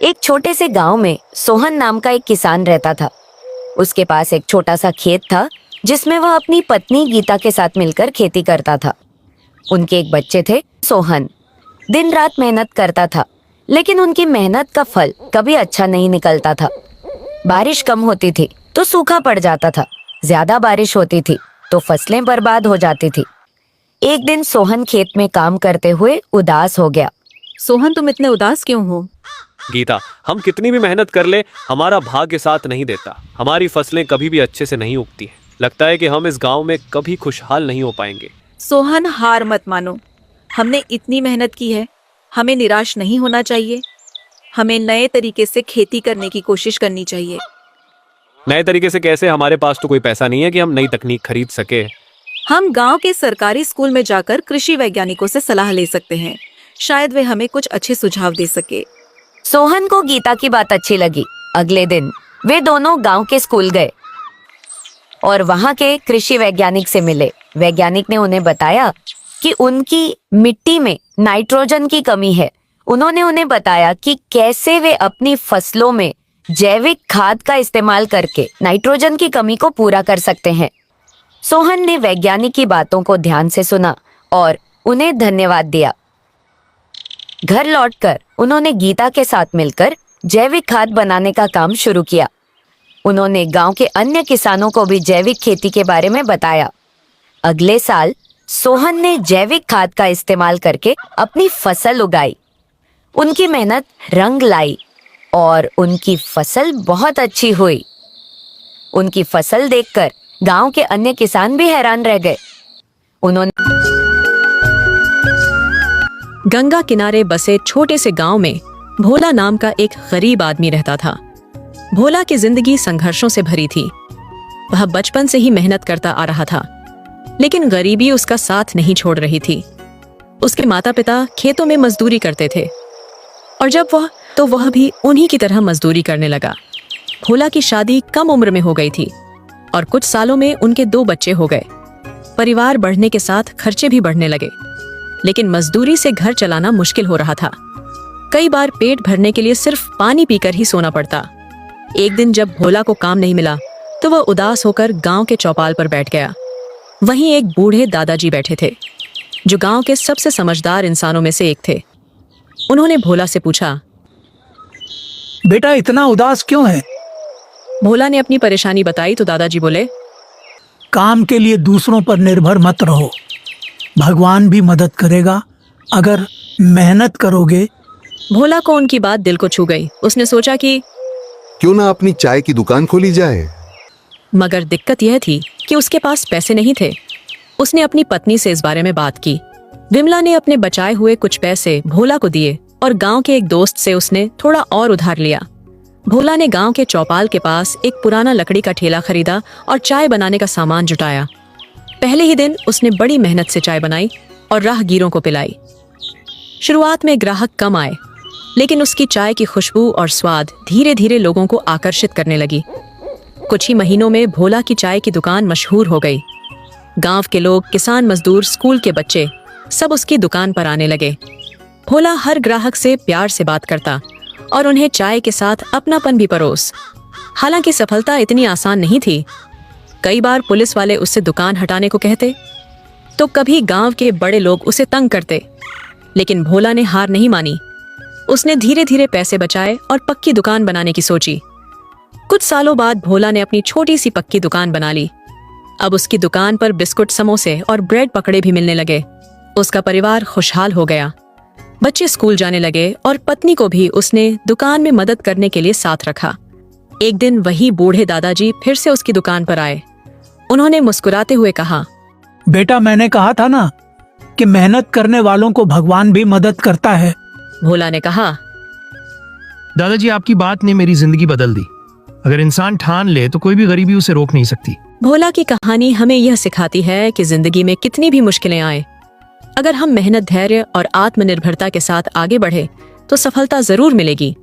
एक छोटे से गांव में सोहन नाम का एक किसान रहता था। उसके पास एक छोटा सा खेत था जिसमें वह अपनी पत्नी गीता के साथ मिलकर खेती करता था। उनके एक बच्चे थे। सोहन दिन रात मेहनत करता था, लेकिन उनकी मेहनत का फल कभी अच्छा नहीं निकलता था। बारिश कम होती थी तो सूखा पड़ जाता था, ज्यादा बारिश होती थी तो फसलें बर्बाद हो जाती थी। एक दिन सोहन खेत में काम करते हुए उदास हो गया। सोहन, तुम इतने उदास क्यों हो? गीता, हम कितनी भी मेहनत कर ले, हमारा भाग्य साथ नहीं देता। हमारी फसलें कभी भी अच्छे से नहीं उगती हैं। लगता है कि हम इस गांव में कभी खुशहाल नहीं हो पाएंगे। सोहन, हार मत मानो। हमने इतनी मेहनत की है, हमें निराश नहीं होना चाहिए। हमें नए तरीके से खेती करने की कोशिश करनी चाहिए। नए तरीके से कैसे? हमारे पास तो कोई पैसा नहीं है कि हम नई तकनीक खरीद सके। हम गांव के सरकारी स्कूल में जाकर कृषि वैज्ञानिकों से सलाह ले सकते हैं। शायद वे हमें कुछ अच्छे सुझाव दे सके। सोहन को गीता की बात अच्छी लगी। अगले दिन वे दोनों गांव के स्कूल गए और वहां के कृषि वैज्ञानिक से मिले। वैज्ञानिक ने उन्हें बताया कि उनकी मिट्टी में नाइट्रोजन की कमी है। उन्होंने उन्हें बताया कि कैसे वे अपनी फसलों में जैविक खाद का इस्तेमाल करके नाइट्रोजन की कमी को पूरा कर सकते हैं। सोहन ने वैज्ञानिक की बातों को ध्यान से सुना और उन्हें धन्यवाद दिया। घर लौटकर उन्होंने गीता के साथ मिलकर जैविक खाद बनाने का काम शुरू किया। उन्होंने गांव के अन्य किसानों को भी जैविक खेती के बारे में बताया। अगले साल सोहन ने जैविक खाद का इस्तेमाल करके अपनी फसल उगाई। उनकी मेहनत रंग लाई और उनकी फसल बहुत अच्छी हुई। उनकी फसल देखकर गांव के अन्य किसान भी हैरान रह गए। उन्होंने गंगा किनारे बसे छोटे से गांव में भोला नाम का एक गरीब आदमी रहता था। भोला की जिंदगी संघर्षों से भरी थी। वह बचपन से ही मेहनत करता आ रहा था, लेकिन गरीबी उसका साथ नहीं छोड़ रही थी। उसके माता पिता खेतों में मजदूरी करते थे और जब वह भी उन्हीं की तरह मजदूरी करने लगा। भोला की शादी कम उम्र में हो गई थी और कुछ सालों में उनके 2 बच्चे हो गए। परिवार बढ़ने के साथ खर्चे भी बढ़ने लगे, लेकिन मजदूरी से घर चलाना मुश्किल हो रहा था। कई बार पेट भरने के लिए सिर्फ पानी पीकर ही सोना पड़ता। एक दिन जब भोला को काम नहीं मिला तो वह उदास होकर गांव के चौपाल पर बैठ गया। वहीं एक बूढ़े दादाजी बैठे थे, जो गांव के सबसे समझदार इंसानों में से एक थे। उन्होंने भोला से पूछा, बेटा इतना उदास क्यों है? भोला ने अपनी परेशानी बताई तो दादाजी बोले, काम के लिए दूसरों पर निर्भर मत रहो, भगवान भी मदद करेगा अगर मेहनत करोगे। भोला को उनकी बात दिल को छू गई। उसने सोचा कि क्यों ना अपनी चाय की दुकान खोली जाए। मगर दिक्कत यह थी कि उसके पास पैसे नहीं थे। उसने अपनी पत्नी से इस बारे में बात की। विमला ने अपने बचाए हुए कुछ पैसे भोला को दिए और गांव के एक दोस्त से उसने थोड़ा और उधार लिया। भोला ने गांव के चौपाल के पास एक पुराना लकड़ी का ठेला खरीदा और चाय बनाने का सामान जुटाया। पहले ही दिन उसने बड़ी मेहनत से चाय बनाई और राहगीरों को पिलाई। शुरुआत में ग्राहक कम आए, लेकिन उसकी चाय की खुशबू और स्वाद धीरे धीरे लोगों को आकर्षित करने लगी। कुछ ही महीनों में भोला की चाय की दुकान मशहूर हो गई। गांव के लोग, किसान मजदूर, स्कूल के बच्चे सब उसकी दुकान पर आने लगे। भोला हर ग्राहक से प्यार से बात करता और उन्हें चाय के साथ अपनापन भी परोस। हालांकि सफलता इतनी आसान नहीं थी। कई बार पुलिस वाले उससे दुकान हटाने को कहते, तो कभी गांव के बड़े लोग उसे तंग करते, लेकिन भोला ने हार नहीं मानी। उसने धीरे धीरे पैसे बचाए और पक्की दुकान बनाने की सोची। कुछ सालों बाद भोला ने अपनी छोटी सी पक्की दुकान बना ली। अब उसकी दुकान पर बिस्कुट, समोसे और ब्रेड पकड़े भी मिलने लगे। उसका परिवार खुशहाल हो गया। बच्चे स्कूल जाने लगे और पत्नी को भी उसने दुकान में मदद करने के लिए साथ रखा। एक दिन वही बूढ़े दादाजी फिर से उसकी दुकान पर आए। उन्होंने मुस्कुराते हुए कहा, बेटा मैंने कहा था ना कि मेहनत करने वालों को भगवान भी मदद करता है। भोला ने कहा, दादाजी आपकी बात ने मेरी जिंदगी बदल दी। अगर इंसान ठान ले तो कोई भी गरीबी उसे रोक नहीं सकती। भोला की कहानी हमें यह सिखाती है कि जिंदगी में कितनी भी मुश्किलें आए, अगर हम मेहनत, धैर्य और आत्मनिर्भरता के साथ आगे बढ़े तो सफलता जरूर मिलेगी।